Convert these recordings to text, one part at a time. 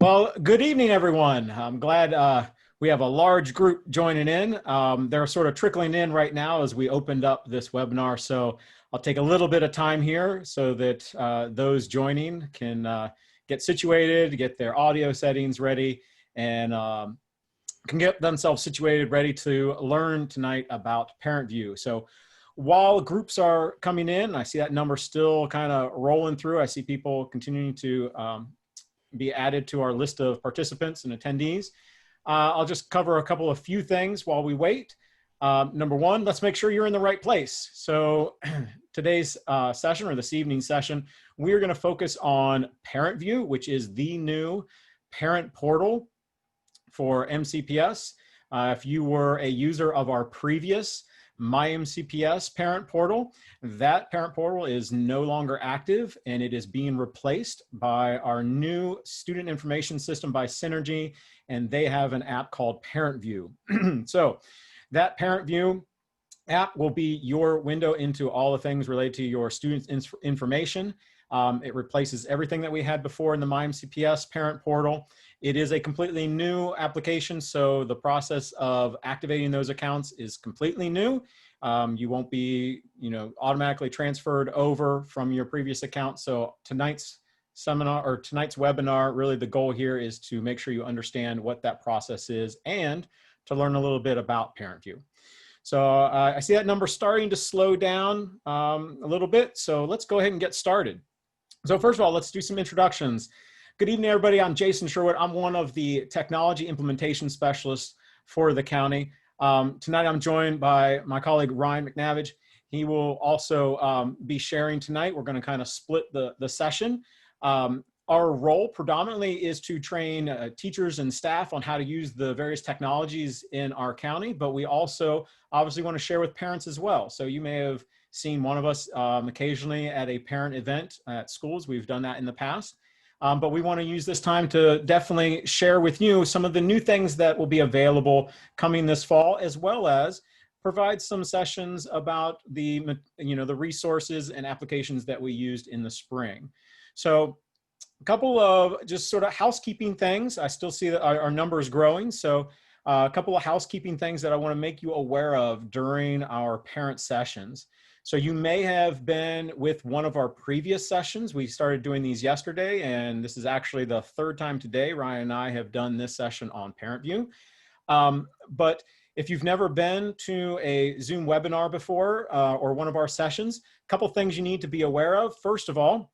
Well, good evening, everyone. I'm glad we have a large group joining in. They're sort of trickling in right now as we opened up this webinar. So I'll take a little bit of time here so that those joining can get situated, get their audio settings ready, and can get themselves situated, ready to learn tonight about ParentVUE. So while groups are coming in, I see that number still kind of rolling through. I see people continuing to be added to our list of participants and attendees. I'll just cover a couple of few things while we wait. Number one, let's make sure you're in the right place. So today's session, or this evening's session, we are going to focus on ParentVUE, which is the new parent portal for MCPS. If you were a user of our previous myMCPS parent portal, that parent portal is no longer active, and it is being replaced by our new student information system by Synergy, and they have an app called ParentVUE. So that ParentVUE app will be your window into all the things related to your students' information. It replaces everything that we had before in the myMCPS parent portal. It is a completely new application, so the process of activating those accounts is completely new. You won't be, automatically transferred over from your previous account. So tonight's seminar or tonight's webinar, really the goal here is to make sure you understand what that process is and to learn a little bit about ParentVUE. So I see that number starting to slow down a little bit. So let's go ahead and get started. So first of all, let's do some introductions. Good evening, everybody. I'm Jason Sherwood. I'm one of the technology implementation specialists for the county. Tonight, I'm joined by my colleague, Ryan McNavage. He will also be sharing tonight. We're going to kind of split the session. Our role predominantly is to train teachers and staff on how to use the various technologies in our county, but we also obviously want to share with parents as well. So you may have seen one of us occasionally at a parent event at schools. We've done that in the past. But we want to use this time to definitely share with you some of the new things that will be available coming this fall, as well as provide some sessions about the resources and applications that we used in the spring. So a couple of just sort of housekeeping things. I still see that our number is growing. So a couple of housekeeping things that I want to make you aware of during our parent sessions. So you may have been with one of our previous sessions. We started doing these yesterday, and this is actually the third time today Ryan and I have done this session on ParentVUE. But if you've never been to a Zoom webinar before or one of our sessions, a couple things you need to be aware of. First of all,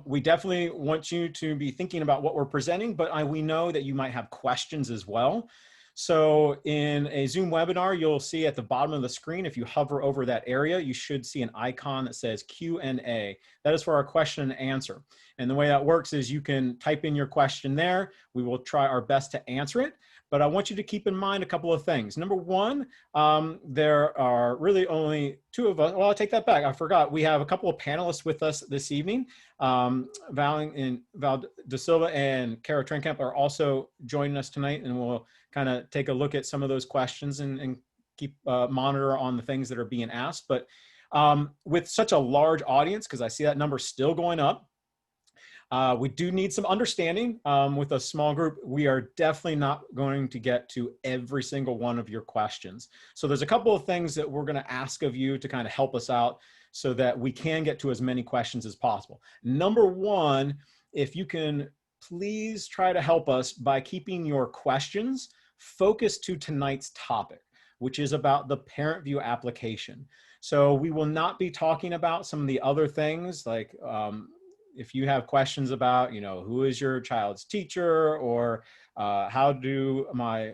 we definitely want you to be thinking about what we're presenting, but we know that you might have questions as well. So in a Zoom webinar, you'll see at the bottom of the screen, if you hover over that area, you should see an icon that says Q&A. That is for our question and answer. And the way that works is you can type in your question there. We will try our best to answer it. But I want you to keep in mind a couple of things. Number one, there are really only two of us. Well, I'll take that back. I forgot. We have a couple of panelists with us this evening. Val De Silva and Kara Trenkamp are also joining us tonight, and we'll kind of take a look at some of those questions and keep monitor on the things that are being asked. But with such a large audience, because I see that number still going up, we do need some understanding. With a small group, we are definitely not going to get to every single one of your questions. So there's a couple of things that we're going to ask of you to kind of help us out so that we can get to as many questions as possible. Number one, if you can please try to help us by keeping your questions focused to tonight's topic, which is about the ParentVUE application. So we will not be talking about some of the other things like if you have questions about, who is your child's teacher, or how do my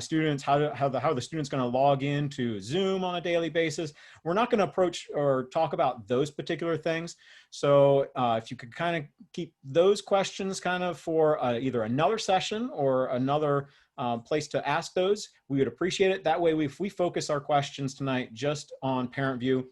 students, how the students going to log into Zoom on a daily basis, we're not going to approach or talk about those particular things. So if you could kind of keep those questions kind of for either another session or another place to ask those, we would appreciate it. That way, if we focus our questions tonight just on ParentVUE,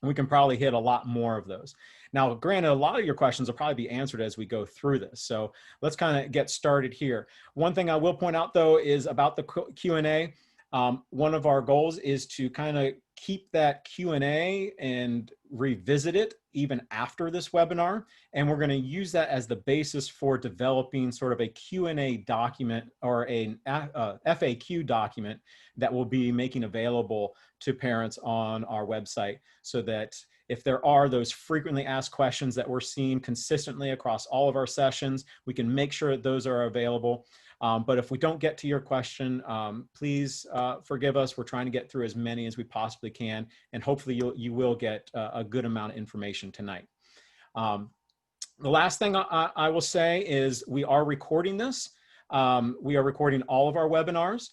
we can probably hit a lot more of those. Now, granted, a lot of your questions will probably be answered as we go through this. So let's kind of get started here. One thing I will point out, though, is about the Q&A. One of our goals is to kind of keep that Q&A and revisit it even after this webinar. And we're going to use that as the basis for developing sort of a Q&A document or a FAQ document that we'll be making available to parents on our website, so that if there are those frequently asked questions that we're seeing consistently across all of our sessions, we can make sure that those are available. But if we don't get to your question, please forgive us. We're trying to get through as many as we possibly can, and hopefully you will get a good amount of information tonight. The last thing I will say is we are recording this. We are recording all of our webinars.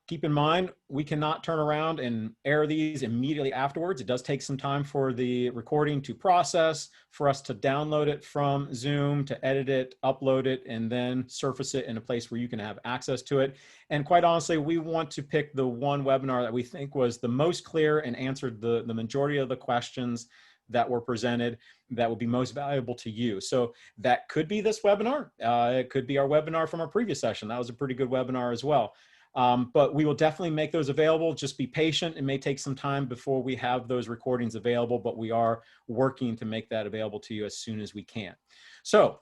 Keep in mind, we cannot turn around and air these immediately afterwards. It does take some time for the recording to process, for us to download it from Zoom, to edit it, upload it, and then surface it in a place where you can have access to it. And quite honestly, we want to pick the one webinar that we think was the most clear and answered the majority of the questions that were presented that would be most valuable to you. So that could be this webinar. It could be our webinar from our previous session. That was a pretty good webinar as well. But we will definitely make those available. Just be patient. It may take some time before we have those recordings available, but we are working to make that available to you as soon as we can. So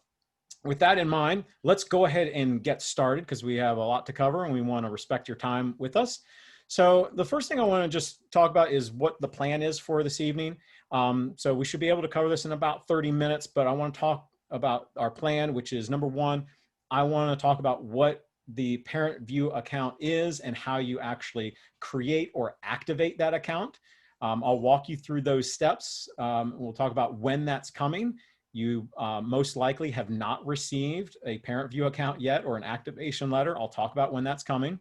with that in mind, let's go ahead and get started, because we have a lot to cover and we want to respect your time with us. So the first thing I want to just talk about is what the plan is for this evening. So we should be able to cover this in about 30 minutes, but I want to talk about our plan, which is number one, I want to talk about what the ParentVUE account is and how you actually create or activate that account. I'll walk you through those steps. We'll talk about when that's coming. You most likely have not received a ParentVUE account yet or an activation letter. I'll talk about when that's coming.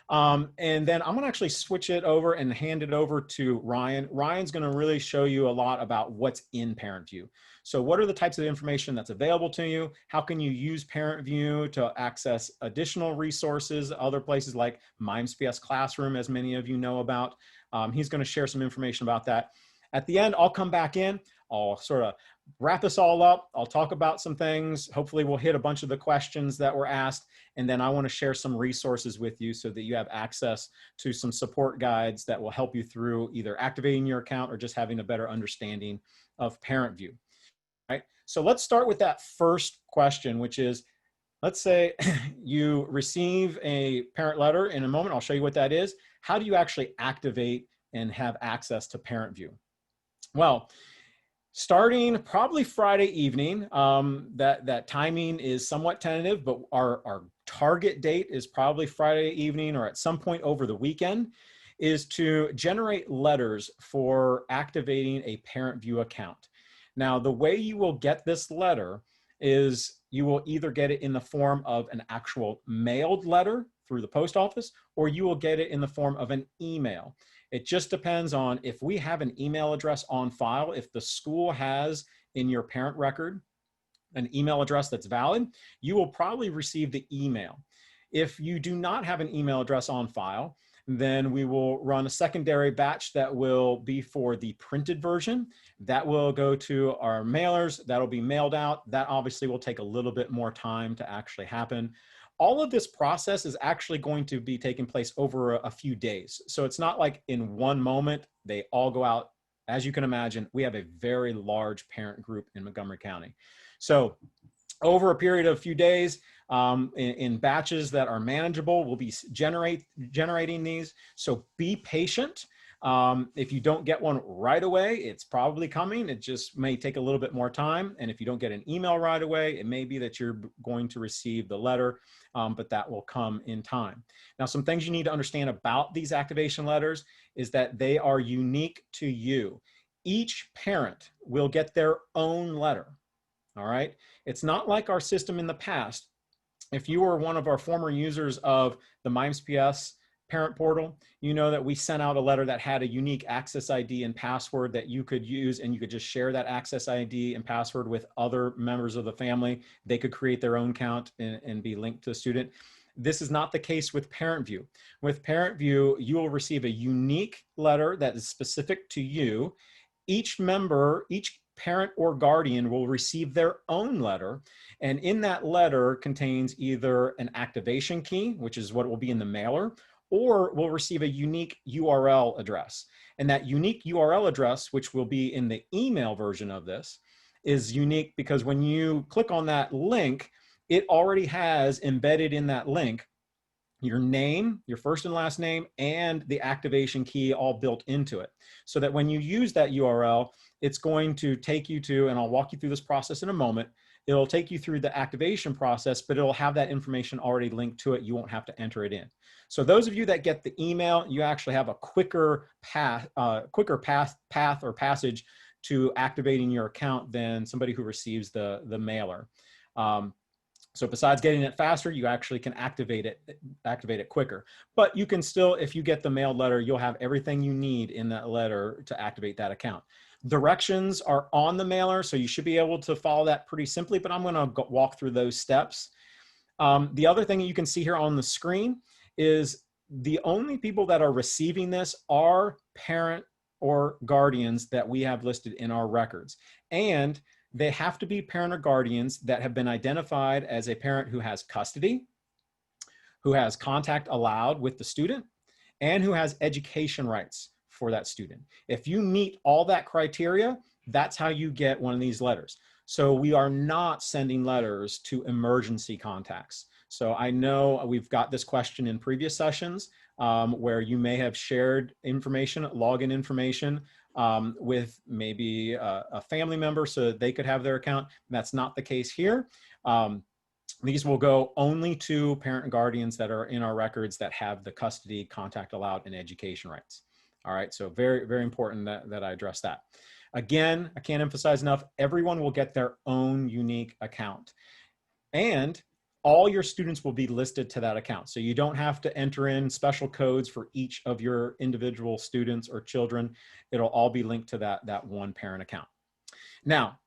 And then I'm going to actually switch it over and hand it over to Ryan. Ryan's going to really show you a lot about what's in ParentVUE. So what are the types of information that's available to you? How can you use ParentVUE to access additional resources, other places like myMCPS Classroom, as many of you know about? He's going to share some information about that. At the end, I'll come back in. I'll sort of wrap this all up. I'll talk about some things. Hopefully we'll hit a bunch of the questions that were asked. And then I want to share some resources with you so that you have access to some support guides that will help you through either activating your account or just having a better understanding of ParentVUE. Right? So let's start with that first question, which is, let's say you receive a parent letter. In a moment, I'll show you what that is. How do you actually activate and have access to ParentVUE? Well, starting probably Friday evening, that timing is somewhat tentative, but our target date is probably Friday evening or at some point over the weekend, is to generate letters for activating a ParentVUE account. Now, the way you will get this letter is you will either get it in the form of an actual mailed letter through the post office, or you will get it in the form of an email. It just depends on if we have an email address on file. If the school has in your parent record an email address that's valid, you will probably receive the email. If you do not have an email address on file, then we will run a secondary batch that will be for the printed version. That will go to our mailers. That'll be mailed out. That obviously will take a little bit more time to actually happen. All of this process is actually going to be taking place over a few days. So it's not like in one moment, they all go out. As you can imagine, we have a very large parent group in Montgomery County. So over a period of a few days, in batches that are manageable, we'll be generating these. So be patient. If you don't get one right away, it's probably coming. It just may take a little bit more time. And if you don't get an email right away, it may be that you're going to receive the letter, but that will come in time. Now, some things you need to understand about these activation letters is that they are unique to you. Each parent will get their own letter. All right. It's not like our system in the past. If you were one of our former users of the myMCPS parent portal, you know that we sent out a letter that had a unique access ID and password that you could use, and you could just share that access ID and password with other members of the family. They could create their own account and be linked to the student. This is not the case with ParentVUE. With ParentVUE, you will receive a unique letter that is specific to you. Each member, each parent or guardian will receive their own letter, and in that letter contains either an activation key, which is what will be in the mailer, or will receive a unique URL address. And that unique URL address, which will be in the email version of this, is unique because when you click on that link, it already has embedded in that link your name, your first and last name, and the activation key all built into it. So that when you use that URL, it's going to take you to, and I'll walk you through this process in a moment, it'll take you through the activation process, but it'll have that information already linked to it. You won't have to enter it in. So those of you that get the email, you actually have a quicker path or passage to activating your account than somebody who receives the mailer. So besides getting it faster, you actually can activate it quicker. But you can still, if you get the mailed letter, you'll have everything you need in that letter to activate that account. Directions are on the mailer, so you should be able to follow that pretty simply, but I'm gonna walk through those steps. The other thing that you can see here on the screen is the only people that are receiving this are parent or guardians that we have listed in our records. And they have to be parent or guardians that have been identified as a parent who has custody, who has contact allowed with the student, and who has education rights for that student. If you meet all that criteria, that's how you get one of these letters. So we are not sending letters to emergency contacts. So I know we've got this question in previous sessions where you may have shared information, login information, with maybe a family member so that they could have their account. That's not the case here. These will go only to parent and guardians that are in our records that have the custody, contact allowed, and education rights. All right, so very, very important that I address that. Again, I can't emphasize enough, everyone will get their own unique account. And all your students will be listed to that account. So you don't have to enter in special codes for each of your individual students or children. It'll all be linked to that one parent account. Now,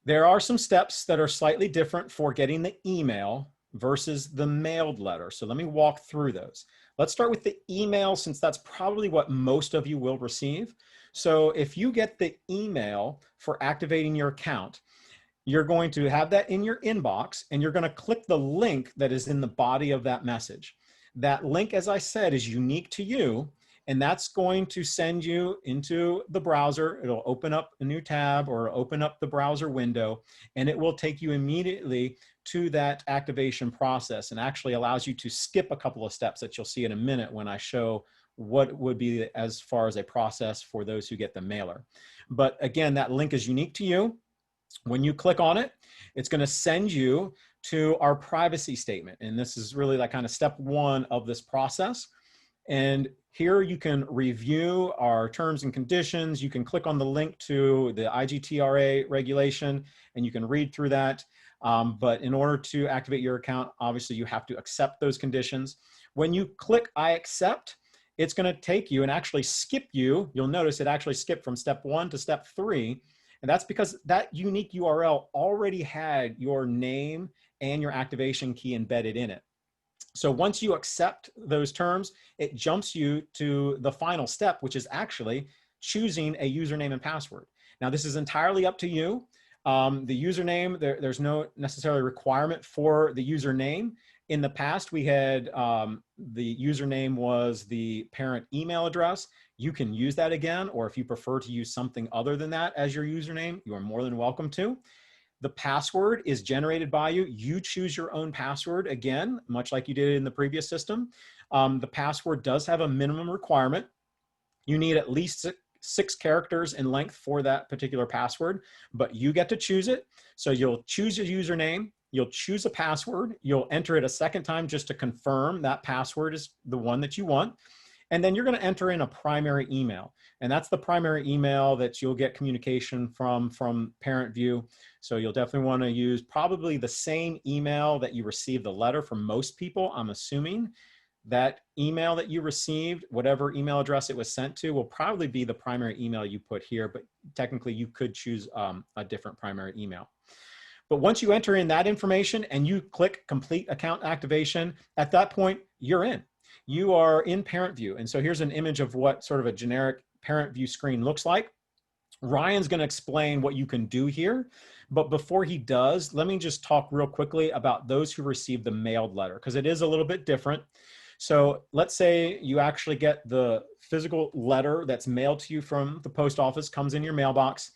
there are some steps that are slightly different for getting the email versus the mailed letter. So let me walk through those. Let's start with the email, since that's probably what most of you will receive. So if you get the email for activating your account, you're going to have that in your inbox, and you're going to click the link that is in the body of that message. That link, as I said, is unique to you, and that's going to send you into the browser. It'll open up a new tab or open up the browser window, and it will take you immediately to that activation process, and actually allows you to skip a couple of steps that you'll see in a minute when I show what would be as far as a process for those who get the mailer. But again, that link is unique to you. When you click on it, it's going to send you to our privacy statement. And this is really like kind of step one of this process. And here you can review our terms and conditions. You can click on the link to the IGTRA regulation, and you can read through that. But in order to activate your account, obviously you have to accept those conditions. When you click I accept, it's going to take you and actually skip you. You'll notice it actually skipped from step 1 to step 3. And that's because that unique URL already had your name and your activation key embedded in it. So once you accept those terms, it jumps you to the final step, which is actually choosing a username and password. Now, this is entirely up to you. The username, there's no necessarily requirement for the username. In the past, we had the username was the parent email address. You can use that again, or if you prefer to use something other than that as your username, you are more than welcome to. The password is generated by you. You choose your own password, again, much like you did in the previous system. The password does have a minimum requirement. You need at least six characters in length for that particular password, but you get to choose it. So you'll choose your username, you'll choose a password, you'll enter it a second time just to confirm that password is the one that you want. And then you're going to enter in a primary email. And that's the primary email that you'll get communication from ParentVUE. So you'll definitely want to use probably the same email that you received the letter from most people. I'm assuming that email that you received, whatever email address it was sent to, will probably be the primary email you put here, but technically you could choose a different primary email. But once you enter in that information and you click complete account activation, at that point, you're in. You are in ParentVUE. And so here's an image of what sort of a generic ParentVUE screen looks like. Ryan's going to explain what you can do here. But before he does, let me just talk real quickly about those who received the mailed letter, because it is a little bit different. So let's say you actually get the physical letter that's mailed to you from the post office, comes in your mailbox.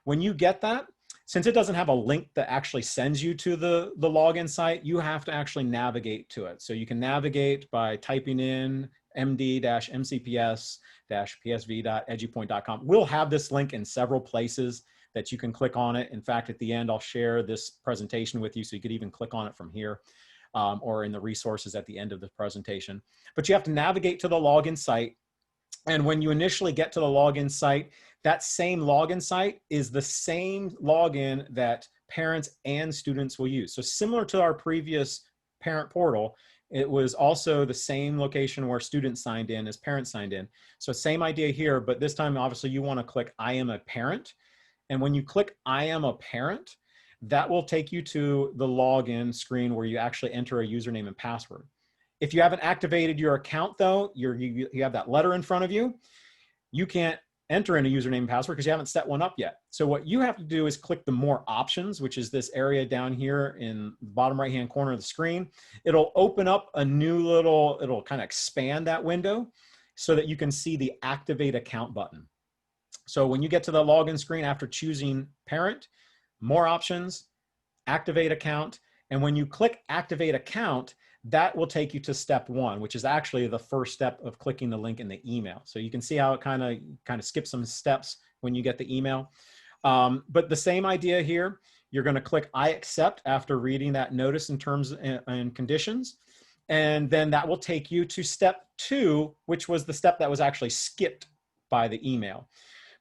When you get that, since it doesn't have a link that actually sends you to the login site, you have to actually navigate to it. So you can navigate by typing in md-mcps-psv.edupoint.com. We'll have this link in several places that you can click on it. In fact, at the end, I'll share this presentation with you, so you could even click on it from here. Or in the resources at the end of the presentation. But you have to navigate to the login site. And when you initially get to the login site, that same login site is the same login that parents and students will use. So similar to our previous parent portal, it was also the same location where students signed in as parents signed in. So same idea here, but this time, obviously, you want to click I am a parent. And when you click I am a parent, that will take you to the login screen where you actually enter a username and password. If you haven't activated your account, though, you have that letter in front of you, you can't enter in a username and password because you haven't set one up yet. So what you have to do is click the more options, which is this area down here in the bottom right-hand corner of the screen. It'll open up a new little, it'll kind of expand that window so that you can see the activate account button. So when you get to the login screen after choosing parent, more options, activate account. And when you click activate account, that will take you to step 1, which is actually the first step of clicking the link in the email. So you can see how it kind of skips some steps when you get the email. But the same idea here, you're going to click I accept after reading that notice in terms and conditions. And then that will take you to step 2, which was the step that was actually skipped by the email.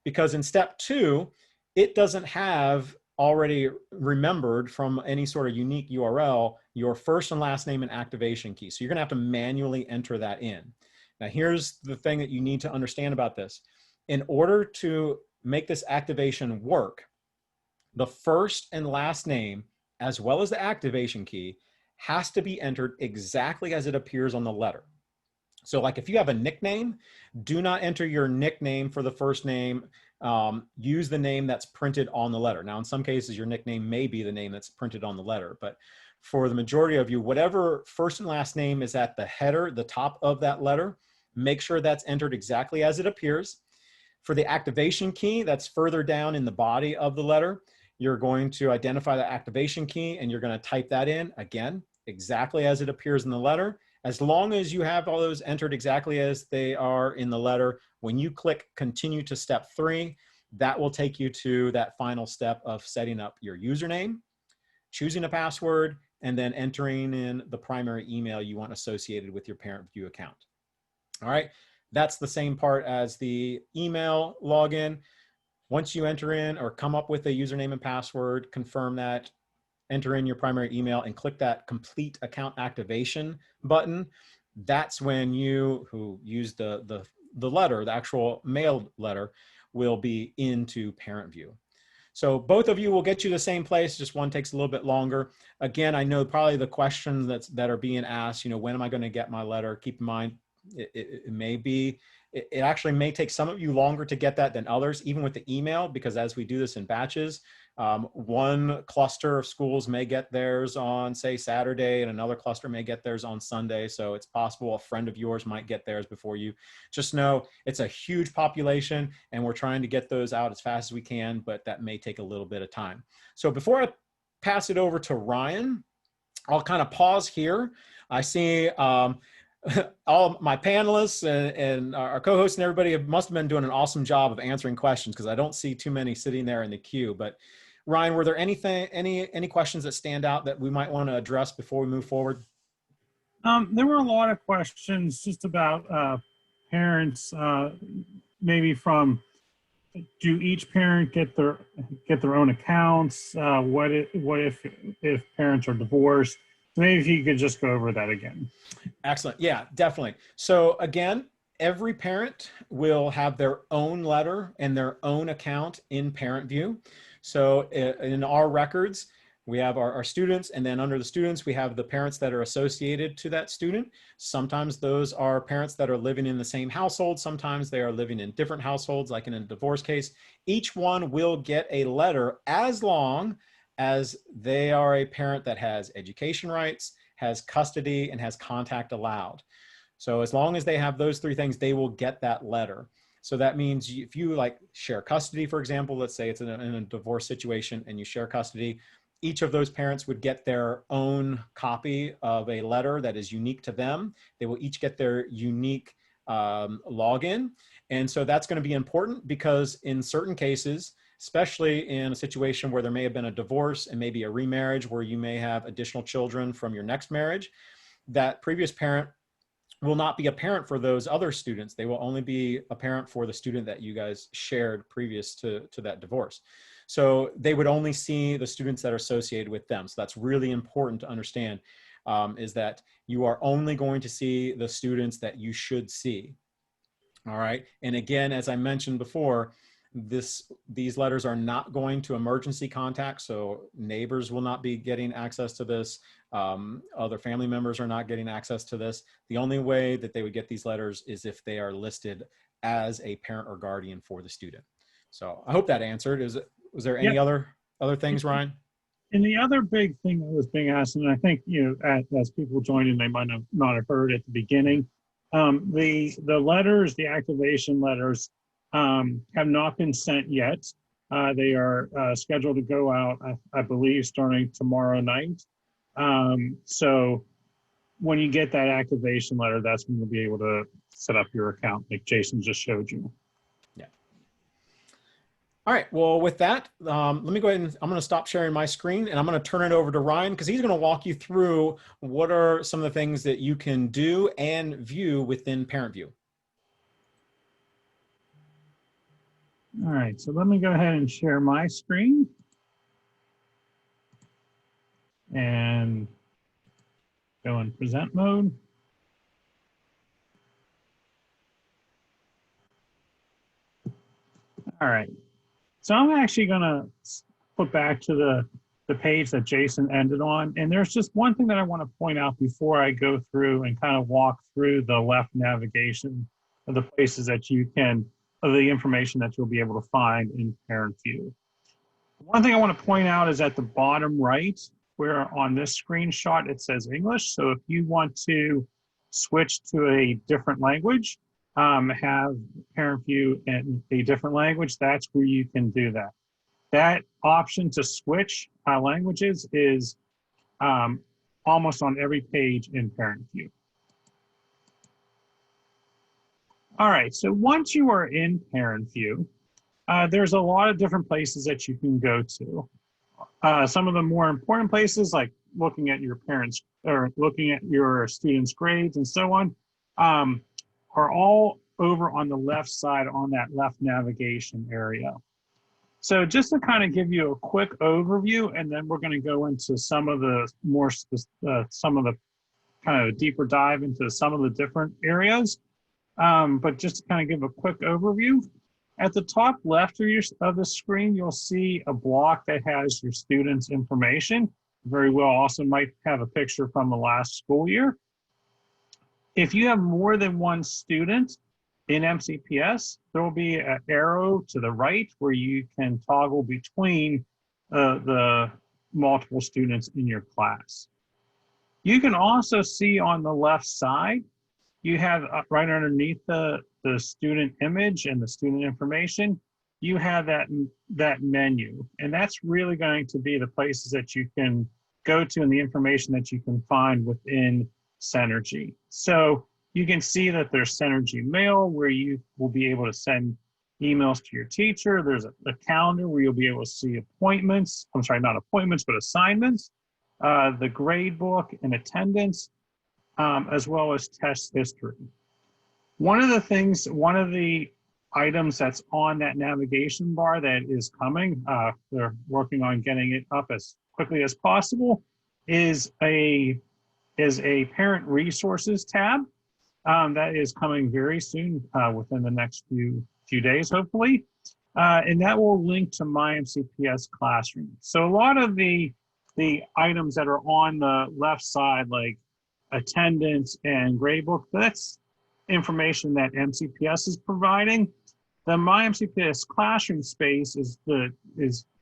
Because in step 2, it doesn't have already remembered from any sort of unique URL your first and last name and activation key. So you're going to have to manually enter that in. Now, here's the thing that you need to understand about this. In order to make this activation work, the first and last name, as well as the activation key, has to be entered exactly as it appears on the letter. So like if you have a nickname, do not enter your nickname for the first name. Use the name that's printed on the letter. Now, in some cases, your nickname may be the name that's printed on the letter, but for the majority of you, whatever first and last name is at the header, the top of that letter, make sure that's entered exactly as it appears. For the activation key, that's further down in the body of the letter, you're going to identify the activation key and you're going to type that in, again, exactly as it appears in the letter. As long as you have all those entered exactly as they are in the letter, when you click continue to step 3, that will take you to that final step of setting up your username, choosing a password, and then entering in the primary email you want associated with your ParentVUE account. All right, that's the same part as the email login. Once you enter in or come up with a username and password, confirm that, enter in your primary email and click that complete account activation button. That's when you, who used the letter, the actual mailed letter, will be into ParentVUE. So both of you will get you the same place, just one takes a little bit longer. Again, I know probably the questions that are being asked, when am I going to get my letter? Keep in mind, it may be, it actually may take some of you longer to get that than others, even with the email, because as we do this in batches, one cluster of schools may get theirs on, say, Saturday, and another cluster may get theirs on Sunday. So it's possible a friend of yours might get theirs before you. Just know it's a huge population and we're trying to get those out as fast as we can, but that may take a little bit of time. So before I pass it over to Ryan, I'll kind of pause here. I see all my panelists and our co-hosts and everybody must have been doing an awesome job of answering questions, because I don't see too many sitting there in the queue. But Ryan, were there any questions that stand out that we might want to address before we move forward? There were a lot of questions just about parents, maybe from, do each parent get their own accounts? What if parents are divorced? Maybe if you could just go over that again. Excellent. Yeah, definitely. So again, every parent will have their own letter and their own account in ParentVUE. So in our records, we have our students, and then under the students, we have the parents that are associated to that student. Sometimes those are parents that are living in the same household. Sometimes they are living in different households, like in a divorce case. Each one will get a letter as long as they are a parent that has education rights, has custody, and has contact allowed. So as long as they have those three things, they will get that letter. So that means if you like share custody, for example, let's say it's in a divorce situation and you share custody, each of those parents would get their own copy of a letter that is unique to them. They will each get their unique login. And so that's going to be important because in certain cases, especially in a situation where there may have been a divorce and maybe a remarriage where you may have additional children from your next marriage, that previous parent will not be a parent for those other students. They will only be a parent for the student that you guys shared previous to that divorce. So they would only see the students that are associated with them. So that's really important to understand, is that you are only going to see the students that you should see. All right. And again, as I mentioned before, these letters are not going to emergency contacts. So neighbors will not be getting access to this. Other family members are not getting access to this. The only way that they would get these letters is if they are listed as a parent or guardian for the student. So I hope that answered. Was there any other things, Ryan? And the other big thing that was being asked, and I think, as people joined in, they might not have heard at the beginning, the letters, the activation letters, have not been sent yet. They are scheduled to go out, I believe, starting tomorrow night. So when you get that activation letter, that's when you'll be able to set up your account like Jason just showed you. Yeah. All right, well, with that, let me go ahead and I'm going to stop sharing my screen and I'm going to turn it over to Ryan because he's going to walk you through what are some of the things that you can do and view within ParentVUE. All right, so let me go ahead and share my screen and go in present mode. All right, so I'm actually gonna put back to the page that Jason ended on. And there's just one thing that I want to point out before I go through and kind of walk through the left navigation of the places that you can, of the information that you'll be able to find in ParentVUE. One thing I want to point out is at the bottom right, where on this screenshot it says English. So if you want to switch to a different language, have ParentVUE in a different language, that's where you can do that. That option to switch languages is almost on every page in ParentVUE. All right, so once you are in ParentVUE, there's a lot of different places that you can go to. Some of the more important places, like looking at your parents or looking at your students' grades and so on, are all over on the left side on that left navigation area. So just to kind of give you a quick overview, and then we're going to go into some of the more, some of the kind of deeper dive into some of the different areas. But just to kind of give a quick overview, at the top left of the screen, you'll see a block that has your students' information. Very well also might have a picture from the last school year. If you have more than one student in MCPS, there will be an arrow to the right where you can toggle between the multiple students in your class. You can also see on the left side, you have right underneath the student image and the student information, you have that menu. And that's really going to be the places that you can go to and the information that you can find within Synergy. So you can see that there's Synergy Mail where you will be able to send emails to your teacher. There's a calendar where you'll be able to see appointments. I'm sorry, not appointments, but assignments, the grade book and attendance, as well as test history. One of the items that's on that navigation bar that is coming, they're working on getting it up as quickly as possible, is a parent resources tab. That is coming very soon, within the next few days, hopefully. And that will link to myMCPS Classroom. So a lot of the items that are on the left side, like attendance and gradebook, that's information that MCPS is providing. The myMCPS Classroom space is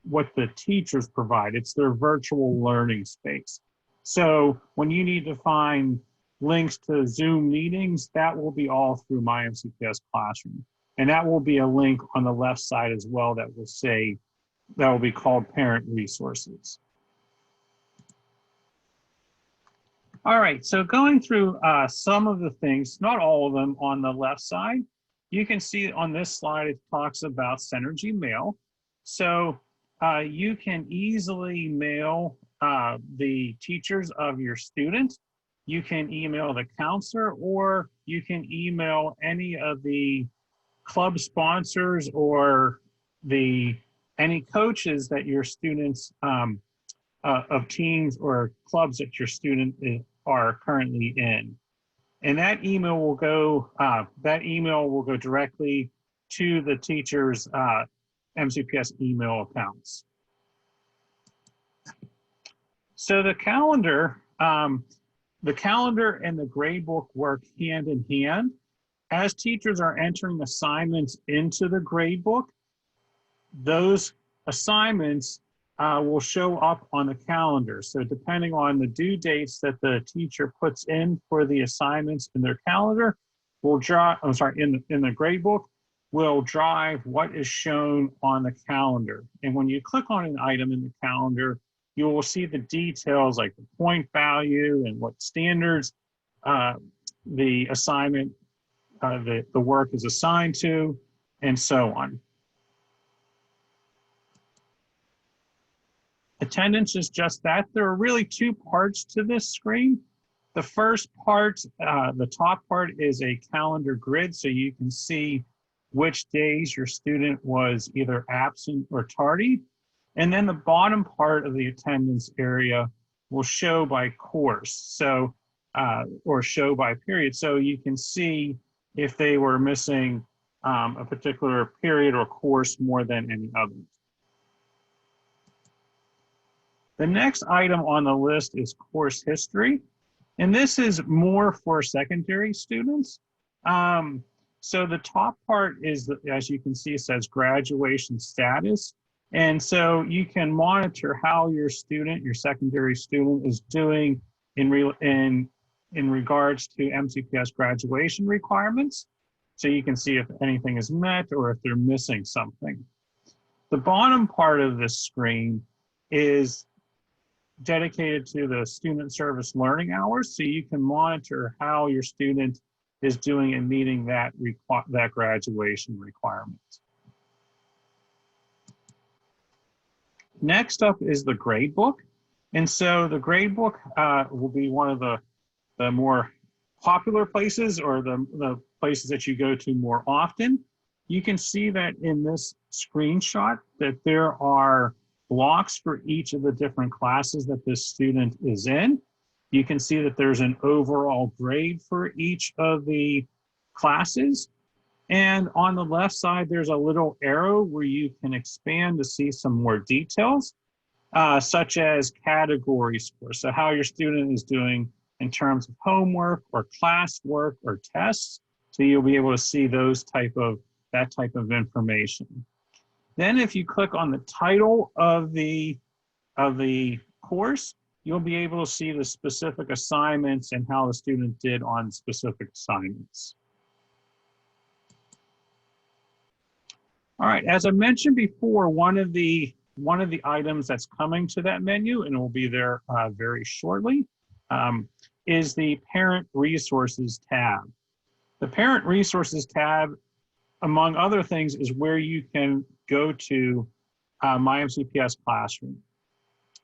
what the teachers provide. It's their virtual learning space. So when you need to find links to Zoom meetings, that will be all through myMCPS Classroom. And that will be a link on the left side as well that will say, that will be called Parent Resources. All right, so going through some of the things, not all of them on the left side, you can see on this slide, it talks about Synergy Mail. So you can easily mail the teachers of your student. You can email the counselor, or you can email any of the club sponsors or any coaches that your students of teams or clubs that your student are currently in. And that email will go directly to the teacher's MCPS email accounts. So the calendar and the gradebook work hand in hand. As teachers are entering assignments into the gradebook, those assignments will show up on the calendar. So depending on the due dates that the teacher puts in for the assignments in their calendar, in the gradebook, will drive what is shown on the calendar. And when you click on an item in the calendar, you will see the details like the point value and what standards the assignment, the work is assigned to, and so on. Attendance is just that. There are really two parts to this screen. The first part, the top part, is a calendar grid, so you can see which days your student was either absent or tardy. And then the bottom part of the attendance area will show by course, so or show by period. So you can see if they were missing a particular period or course more than any others. The next item on the list is course history. And this is more for secondary students. So the top part is, as you can see, it says graduation status. And so you can monitor how your student, your secondary student, is doing in regards to MCPS graduation requirements. So you can see if anything is met or if they're missing something. The bottom part of this screen is dedicated to the student service learning hours, so you can monitor how your student is doing in meeting that graduation requirement. Next up is the gradebook. And so the gradebook will be one of the more popular places, or the places that you go to more often. You can see that in this screenshot that there are blocks for each of the different classes that this student is in. You can see that there's an overall grade for each of the classes. And on the left side, there's a little arrow where you can expand to see some more details, such as category scores. So how your student is doing in terms of homework or classwork or tests. So you'll be able to see that type of information. Then if you click on the title of the course, you'll be able to see the specific assignments and how the student did on specific assignments. All right, as I mentioned before, one of the items that's coming to that menu, and will be there very shortly, is the Parent Resources tab. The Parent Resources tab, among other things, is where you can go to myMCPS Classroom,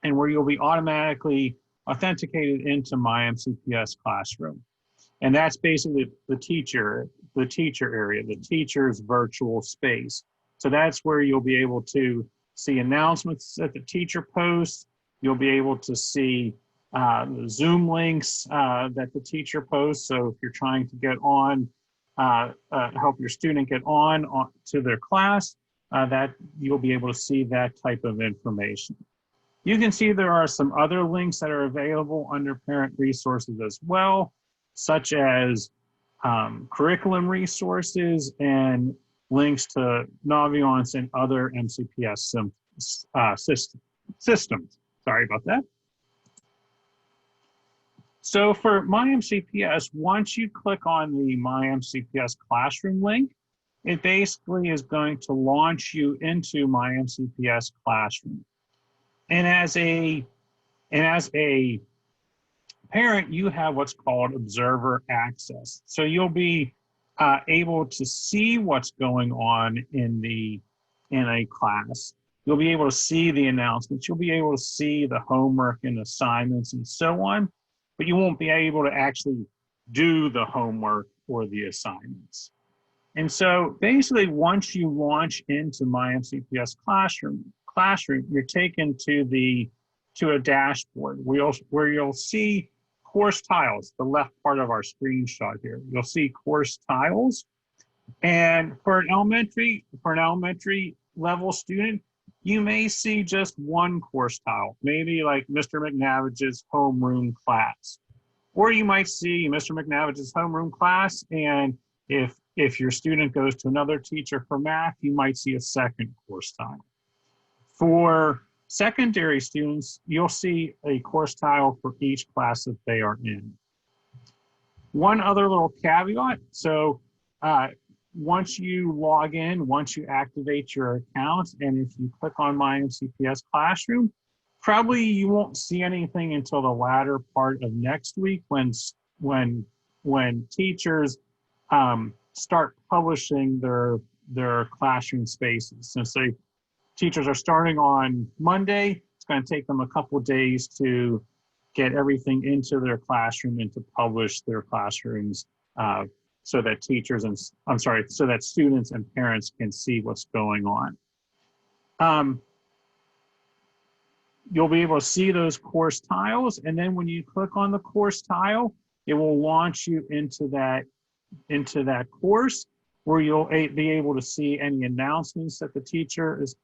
and where you'll be automatically authenticated into myMCPS Classroom. And that's basically the teacher area, the teacher's virtual space. So that's where you'll be able to see announcements that the teacher posts. You'll be able to see the Zoom links that the teacher posts. So if you're trying to get on, help your student get on to their class, that you'll be able to see that type of information. You can see there are some other links that are available under Parent Resources as well, such as curriculum resources and links to Naviance and other MCPS systems. Sorry about that. So for myMCPS, once you click on the myMCPS classroom link, it basically is going to launch you into myMCPS classroom. And as a parent, you have what's called observer access. So you'll be able to see what's going on in a class. You'll be able to see the announcements. You'll be able to see the homework and assignments and so on, but you won't be able to actually do the homework or the assignments. And so basically, once you launch into myMCPS classroom, you're taken to a dashboard where you'll see course tiles, the left part of our screenshot here. You'll see course tiles. And for an elementary level student, you may see just one course tile, maybe like Mr. McNavage's homeroom class. Or you might see Mr. McNavage's homeroom class, and if your student goes to another teacher for math, you might see a second course tile. For secondary students, you'll see a course tile for each class that they are in. One other little caveat, so once you log in, once you activate your account, and if you click on myMCPS Classroom, probably you won't see anything until the latter part of next week when teachers start publishing their classroom spaces. Since teachers are starting on Monday, it's going to take them a couple days to get everything into their classroom and to publish their classrooms so that so that students and parents can see what's going on. You'll be able to see those course tiles, and then when you click on the course tile, it will launch you into that course where you'll be able to see any announcements that the teacher is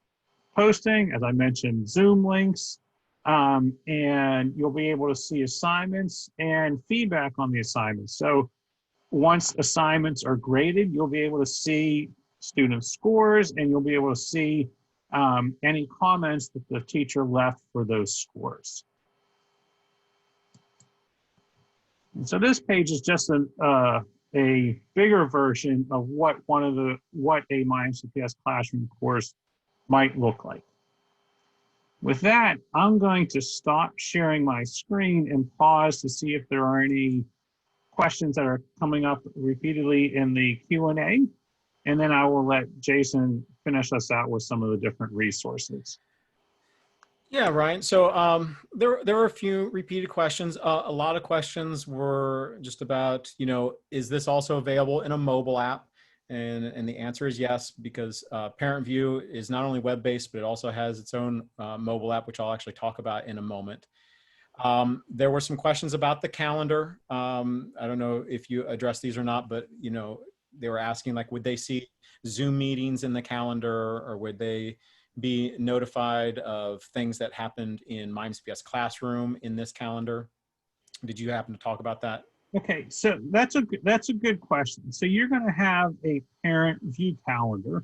posting, as I mentioned, Zoom links, and you'll be able to see assignments and feedback on the assignments. So once assignments are graded, you'll be able to see student scores, and you'll be able to see any comments that the teacher left for those scores. And so this page is just a bigger version of what a myMCPS Classroom course might look like. With that, I'm going to stop sharing my screen and pause to see if there are any questions that are coming up repeatedly in the Q&A, and then I will let Jason finish us out with some of the different resources. Yeah, Ryan. So there were a few repeated questions. A lot of questions were just about, is this also available in a mobile app? And the answer is yes, because ParentVUE is not only web-based, but it also has its own mobile app, which I'll actually talk about in a moment. There were some questions about the calendar. I don't know if you addressed these or not, but they were asking, like, would they see Zoom meetings in the calendar, or would they be notified of things that happened in myMCPS Classroom in this calendar? Did you happen to talk about that? Okay, so that's a good question. So you're going to have a ParentVUE calendar,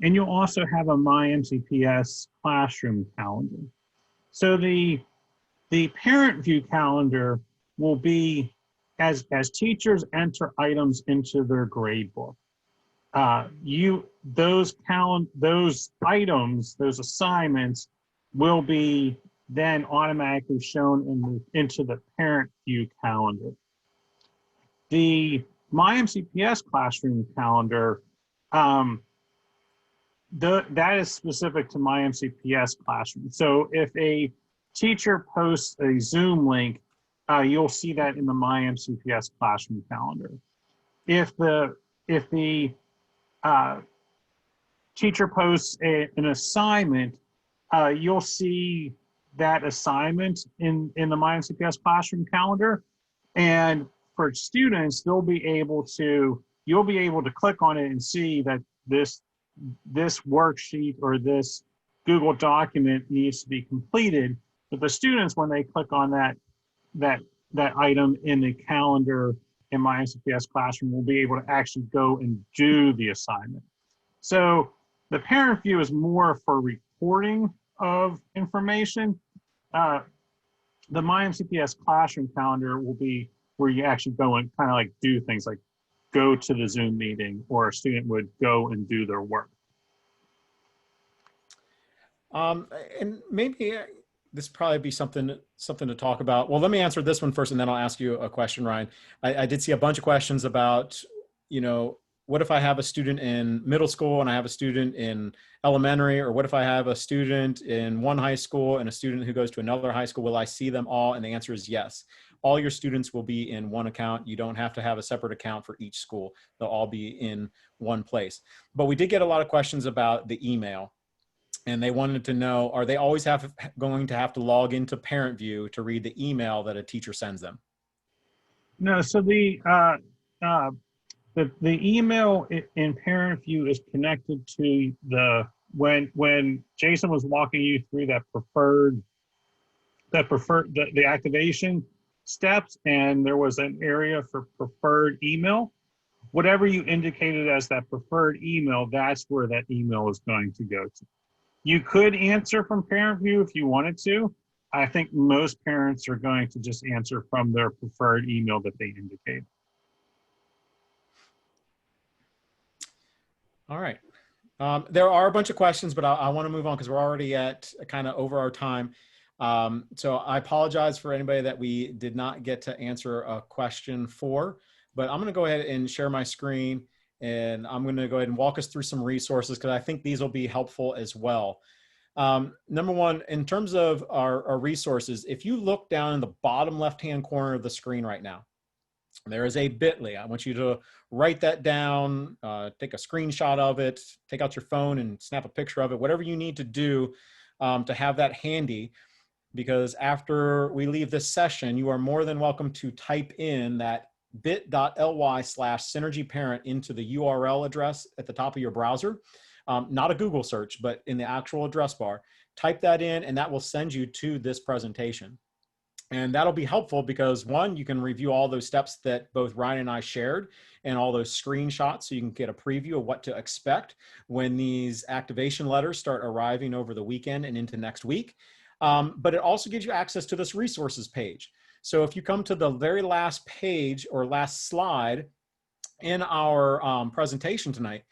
and you'll also have a myMCPS Classroom calendar. So the ParentVUE calendar will be as teachers enter items into their grade book. Those items, those assignments, will be then automatically shown into the ParentVUE calendar. The myMCPS Classroom calendar, that is specific to myMCPS Classroom. So if a teacher posts a Zoom link, you'll see that in the myMCPS Classroom calendar. If the teacher posts an assignment, you'll see that assignment in the myMCPS Classroom calendar. And for students, you'll be able to click on it and see that this worksheet or this Google document needs to be completed. But the students, when they click on that item in the calendar in myMCPS Classroom, will be able to actually go and do the assignment. So the ParentVUE is more for reporting of information. The myMCPS classroom calendar will be where you actually go and kind of like do things like go to the Zoom meeting, or a student would go and do their work. Um, and maybe this probably be something to talk about. Well, let me answer this one first, and then I'll ask you a question, Ryan. I did see a bunch of questions about, you know, what if I have a student in middle school and I have a student in elementary, or what if I have a student in one high school and a student who goes to another high school? Will I see them all? And the answer is yes. All your students will be in one account. You don't have to have a separate account for each school. They'll all be in one place. But we did get a lot of questions about the email. And they wanted to know, are they always going to have to log into ParentVUE to read the email that a teacher sends them? No, so uh, the email in ParentVUE is connected to when Jason was walking you through the activation steps, and there was an area for preferred email. Whatever you indicated as that preferred email, that's where that email is going to go to. You could answer from ParentVUE if you wanted to. I think most parents are going to just answer from their preferred email that they indicate. All right. There are a bunch of questions, but I want to move on because we're already at kind of over our time. So I apologize for anybody that we did not get to answer a question for, but I'm going to go ahead and share my screen, and I'm going to go ahead and walk us through some resources because I think these will be helpful as well. Number one, in terms of our resources, if you look down in the bottom left-hand corner of the screen right now, there is a bit.ly. I want you to write that down, take a screenshot of it, take out your phone and snap a picture of it, whatever you need to do to have that handy, because after we leave this session, you are more than welcome to type in that bit.ly/synergyparent into the URL address at the top of your browser. Not a Google search, but in the actual address bar. Type that in, and that will send you to this presentation. And that'll be helpful because, one, you can review all those steps that both Ryan and I shared and all those screenshots, so you can get a preview of what to expect when these activation letters start arriving over the weekend and into next week. But it also gives you access to this resources page. So if you come to the very last page or last slide in our presentation tonight,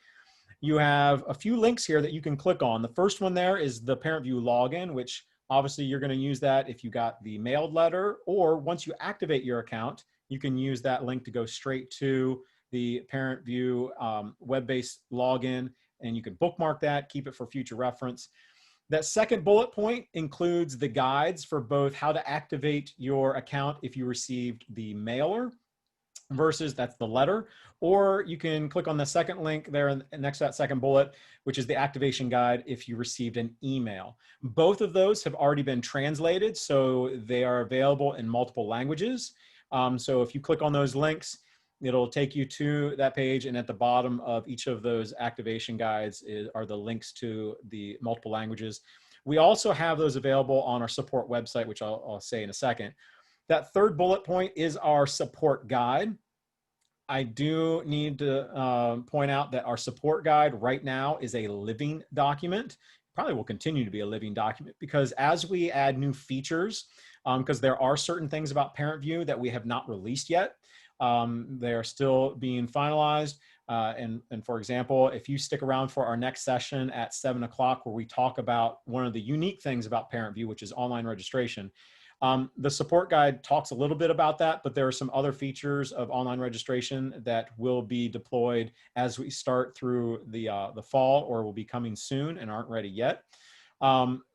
you have a few links here that you can click on. The first one there is the ParentVUE login, which obviously you're going to use that if you got the mailed letter, or once you activate your account, you can use that link to go straight to the ParentVUE web-based login, and you can bookmark that, keep it for future reference. That second bullet point includes the guides for both how to activate your account if you received the mailer versus that's the letter, or you can click on the second link there next to that second bullet, which is the activation guide if you received an email. Both of those have already been translated, so they are available in multiple languages. So if you click on those links, it'll take you to that page, and at the bottom of each of those activation guides are the links to the multiple languages. We also have those available on our support website, which I'll say in a second. That third bullet point is our support guide. I do need to point out that our support guide right now is a living document. Probably will continue to be a living document because as we add new features, because there are certain things about ParentVUE that we have not released yet. They are still being finalized. And for example, if you stick around for our next session at 7 o'clock, where we talk about one of the unique things about ParentVUE, which is online registration, the support guide talks a little bit about that, but there are some other features of online registration that will be deployed as we start through the fall, or will be coming soon and aren't ready yet.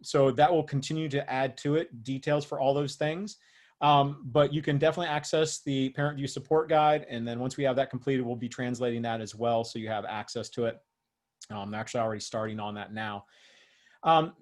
So that will continue to add to it details for all those things. But you can definitely access the ParentVUE support guide. And then once we have that completed, we'll be translating that as well, so you have access to it. I'm actually already starting on that now.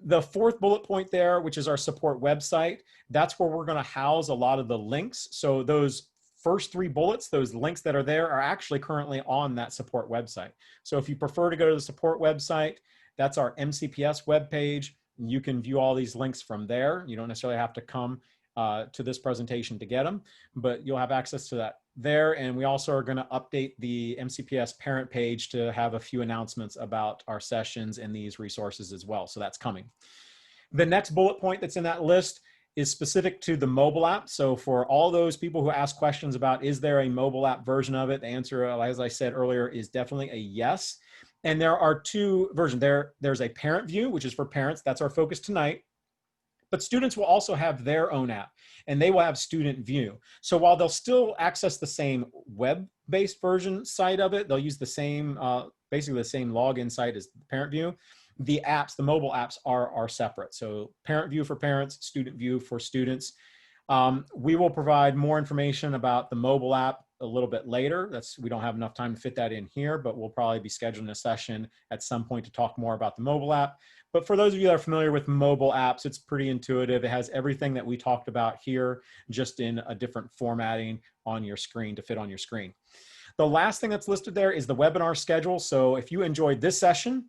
The fourth bullet point there, which is our support website, that's where we're going to house a lot of the links. So those first three bullets, those links that are there, are actually currently on that support website. So if you prefer to go to the support website, that's our MCPS webpage. You can view all these links from there. You don't necessarily have to come to this presentation to get them, but you'll have access to that there. And we also are going to update the MCPS parent page to have a few announcements about our sessions and these resources as well. So that's coming. The next bullet point that's in that list is specific to the mobile app. So for all those people who ask questions about, is there a mobile app version of it? The answer, as I said earlier, is definitely a yes. And there are two versions. There's a ParentVUE, which is for parents. That's our focus tonight. But students will also have their own app, and they will have StudentVUE. So while they'll still access the same web-based version site of it, they'll use the same, basically the same login site as ParentVUE. The apps, the mobile apps are separate. So ParentVUE for parents, StudentVUE for students. We will provide more information about the mobile app a little bit later. We don't have enough time to fit that in here, but we'll probably be scheduling a session at some point to talk more about the mobile app. But for those of you that are familiar with mobile apps, it's pretty intuitive. It has everything that we talked about here, just in a different formatting on your screen to fit on your screen. The last thing that's listed there is the webinar schedule. So if you enjoyed this session,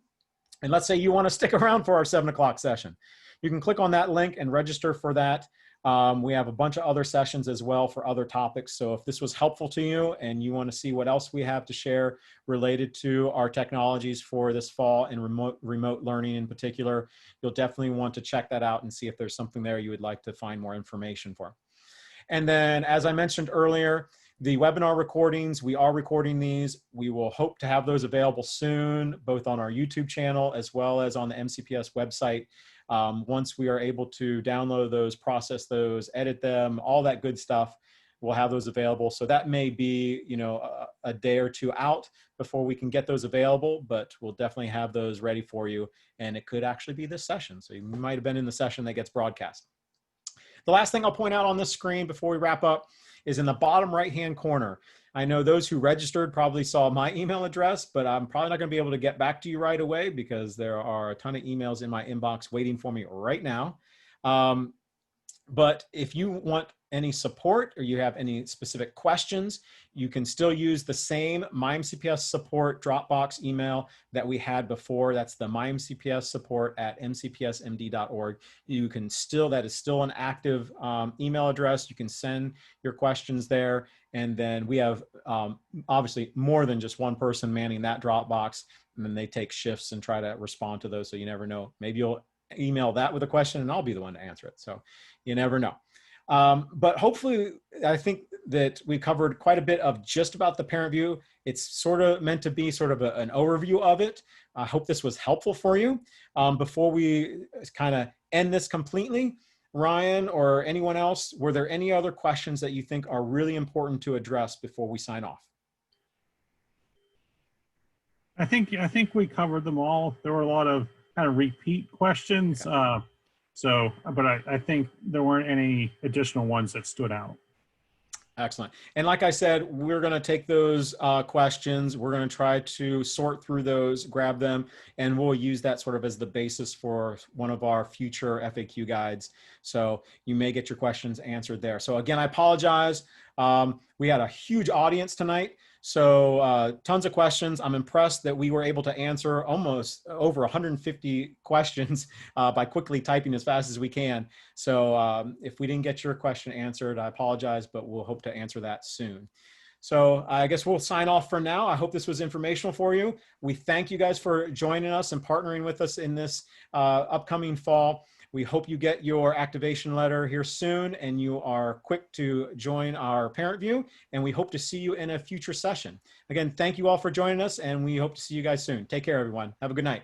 and let's say you want to stick around for our 7 o'clock session, you can click on that link and register for that. We have a bunch of other sessions as well for other topics. So if this was helpful to you and you want to see what else we have to share related to our technologies for this fall and remote learning in particular, you'll definitely want to check that out and see if there's something there you would like to find more information for. And then, as I mentioned earlier, the webinar recordings, we are recording these. We will hope to have those available soon, both on our YouTube channel as well as on the MCPS website. Once we are able to download those, process those, edit them, all that good stuff, we'll have those available. So that may be, a day or two out before we can get those available, but we'll definitely have those ready for you. And it could actually be this session. So you might have been in the session that gets broadcast. The last thing I'll point out on this screen before we wrap up is in the bottom right-hand corner. I know those who registered probably saw my email address, but I'm probably not going to be able to get back to you right away because there are a ton of emails in my inbox waiting for me right now. But if you want any support or you have any specific questions, you can still use the same myMCPS support Dropbox email that we had before. That's the myMCPS support at mcpsmd.org. That is still an active email address. You can send your questions there. And then we have obviously more than just one person manning that Dropbox, and then they take shifts and try to respond to those. So you never know. Maybe you'll email that with a question and I'll be the one to answer it. So you never know. But hopefully, I think that we covered quite a bit of just about the ParentVUE. It's sort of meant to be sort of an overview of it. I hope this was helpful for you. Before we kind of end this completely, Ryan or anyone else, were there any other questions that you think are really important to address before we sign off? I think we covered them all. There were a lot of kind of repeat questions. Okay. But I think there weren't any additional ones that stood out. Excellent. And like I said, we're going to take those questions. We're going to try to sort through those, grab them, and we'll use that sort of as the basis for one of our future FAQ guides. So you may get your questions answered there. So again, I apologize. We had a huge audience tonight. So tons of questions. I'm impressed that we were able to answer almost over 150 questions by quickly typing as fast as we can. So if we didn't get your question answered, I apologize, but we'll hope to answer that soon. So I guess we'll sign off for now. I hope this was informational for you. We thank you guys for joining us and partnering with us in this upcoming fall. We hope you get your activation letter here soon and you are quick to join our ParentVUE, and we hope to see you in a future session. Again, thank you all for joining us, and we hope to see you guys soon. Take care, everyone. Have a good night.